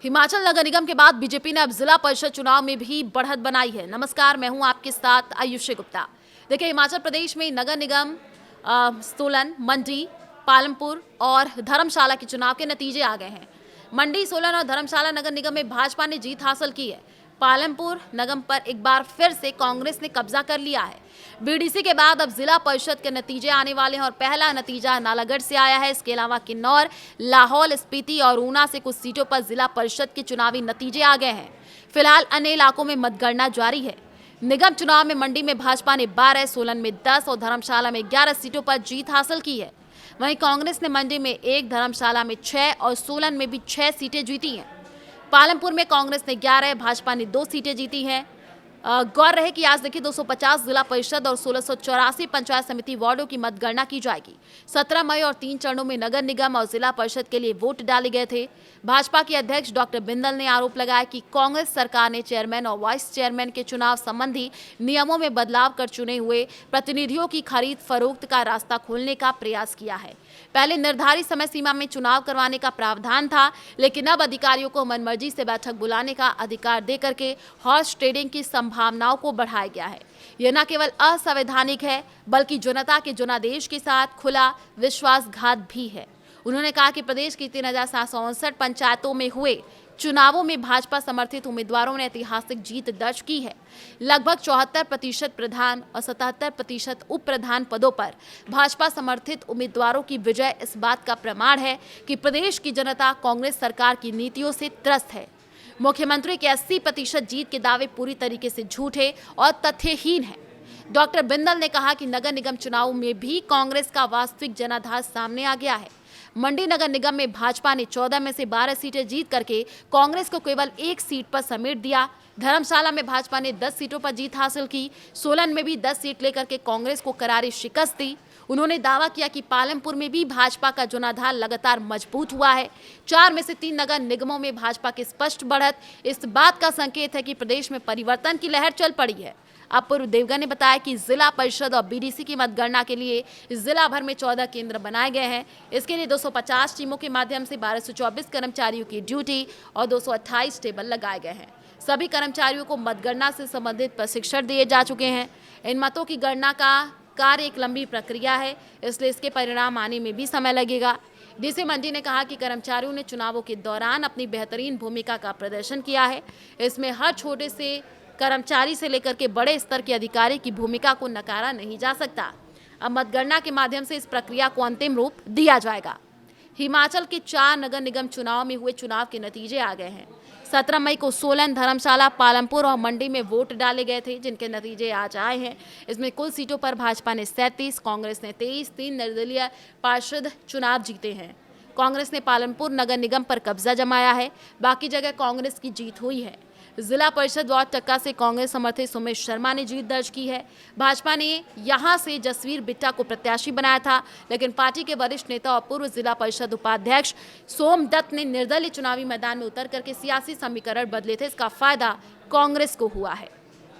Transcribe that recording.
हिमाचल नगर निगम के बाद बीजेपी ने अब जिला परिषद चुनाव में भी बढ़त बनाई है। नमस्कार, मैं हूं आपके साथ आयुषी गुप्ता। देखिए, हिमाचल प्रदेश में नगर निगम सोलन, मंडी, पालमपुर और धर्मशाला के चुनाव के नतीजे आ गए हैं। मंडी, सोलन और धर्मशाला नगर निगम में भाजपा ने जीत हासिल की है। पालमपुर नगम पर एक बार फिर से कांग्रेस ने कब्जा कर लिया है। बीडीसी के बाद अब जिला परिषद के नतीजे आने वाले हैं और पहला नतीजा नालागढ़ से आया है। इसके अलावा किन्नौर, लाहौल स्पीति और ऊना से कुछ सीटों पर जिला परिषद के चुनावी नतीजे आ गए हैं। फिलहाल अन्य इलाकों में मतगणना जारी है। निगम चुनाव में मंडी में भाजपा ने 12, सोलन में 10 और धर्मशाला में 11 सीटों पर जीत हासिल की है। वहीं कांग्रेस ने मंडी में 1, धर्मशाला में 6 और सोलन में भी 6 सीटें जीती हैं। पालमपुर में कांग्रेस ने 11, भाजपा ने 2 सीटें जीती हैं। गौर रहे कि आज देखिए 250 जिला परिषद और 1684 पंचायत समिति वार्डों की मतगणना की जाएगी। 17 मई और 3 चरणों में नगर निगम और जिला परिषद के लिए वोट डाले गए थे। भाजपा के अध्यक्ष डॉक्टर बिंदल ने आरोप लगाया कि कांग्रेस सरकार ने चेयरमैन और वाइस चेयरमैन के चुनाव संबंधी नियमों में बदलाव कर चुने हुए प्रतिनिधियों की खरीद फरोख्त का रास्ता खोलने का प्रयास किया है। पहले निर्धारित समय सीमा में चुनाव करवाने का प्रावधान था, लेकिन अब अधिकारियों को मनमर्जी से बैठक बुलाने का अधिकार देकर के हॉर्स ट्रेडिंग की संभावनाओं को बढ़ाया गया है। यह न केवल असंवैधानिक है, बल्कि जनता के जनादेश के साथ खुला विश्वासघात भी है। उन्होंने कहा कि प्रदेश की 3759 पंचायतों में हुए चुनावों में भाजपा समर्थित उम्मीदवारों ने ऐतिहासिक जीत दर्ज की है। लगभग 74% प्रधान और 77% उप प्रधान पदों पर भाजपा समर्थित उम्मीदवारों की विजय इस बात का प्रमाण है कि प्रदेश की जनता कांग्रेस सरकार की नीतियों से त्रस्त है। मुख्यमंत्री के 80% जीत के दावे पूरी तरीके से झूठे और तथ्यहीन है। डॉक्टर बिंदल ने कहा कि नगर निगम चुनाव में भी कांग्रेस का वास्तविक जनाधार सामने आ गया है। मंडी नगर निगम में भाजपा ने 14 में से 12 सीटें जीत करके कांग्रेस को केवल 1 सीट पर समेट दिया। धर्मशाला में भाजपा ने 10 सीटों पर जीत हासिल की। सोलन में भी 10 सीट लेकर के कांग्रेस को करारी शिकस्त दी। उन्होंने दावा किया कि पालमपुर में भी भाजपा का जनाधार लगातार मजबूत हुआ है। 4 में से 3 नगर निगमों में भाजपा की स्पष्ट बढ़त इस बात का संकेत है कि प्रदेश में परिवर्तन की लहर चल पड़ी है। अपूर्व देवगन ने बताया कि जिला परिषद और बीडीसी की मतगणना के लिए जिला भर में 14 केंद्र बनाए गए हैं। इसके लिए 250 टीमों के माध्यम से 1224 कर्मचारियों की ड्यूटी और 228 टेबल लगाए गए हैं। सभी कर्मचारियों को मतगणना से संबंधित प्रशिक्षण दिए जा चुके हैं। इन मतों की गणना का कार्य एक लंबी प्रक्रिया है, इसलिए इसके परिणाम आने में भी समय लगेगा। डीसी मंडी ने कहा कि कर्मचारियों ने चुनावों के दौरान अपनी बेहतरीन भूमिका का प्रदर्शन किया है। इसमें हर छोटे से कर्मचारी से लेकर के बड़े स्तर के अधिकारी की भूमिका को नकारा नहीं जा सकता। अब मतगणना के माध्यम से इस प्रक्रिया को अंतिम रूप दिया जाएगा। हिमाचल के 4 नगर निगम चुनाव में हुए चुनाव के नतीजे आ गए हैं। 17 मई को सोलन, धर्मशाला, पालमपुर और मंडी में वोट डाले गए थे, जिनके नतीजे आज आए हैं। इसमें कुल सीटों पर भाजपा ने 37, कांग्रेस ने 23, 3 निर्दलीय पार्षद चुनाव जीते हैं। कांग्रेस ने पालमपुर नगर निगम पर कब्जा जमाया है। बाकी जगह कांग्रेस की जीत हुई है। जिला परिषद वार्ड टक्का से कांग्रेस समर्थित सुमित शर्मा ने जीत दर्ज की है। भाजपा ने यहां से जसवीर बिट्टा को प्रत्याशी बनाया था, लेकिन पार्टी के वरिष्ठ नेता और पूर्व जिला परिषद उपाध्यक्ष सोमदत्त ने निर्दलीय चुनावी मैदान में उतर करके सियासी समीकरण बदले थे। इसका फायदा कांग्रेस को हुआ है।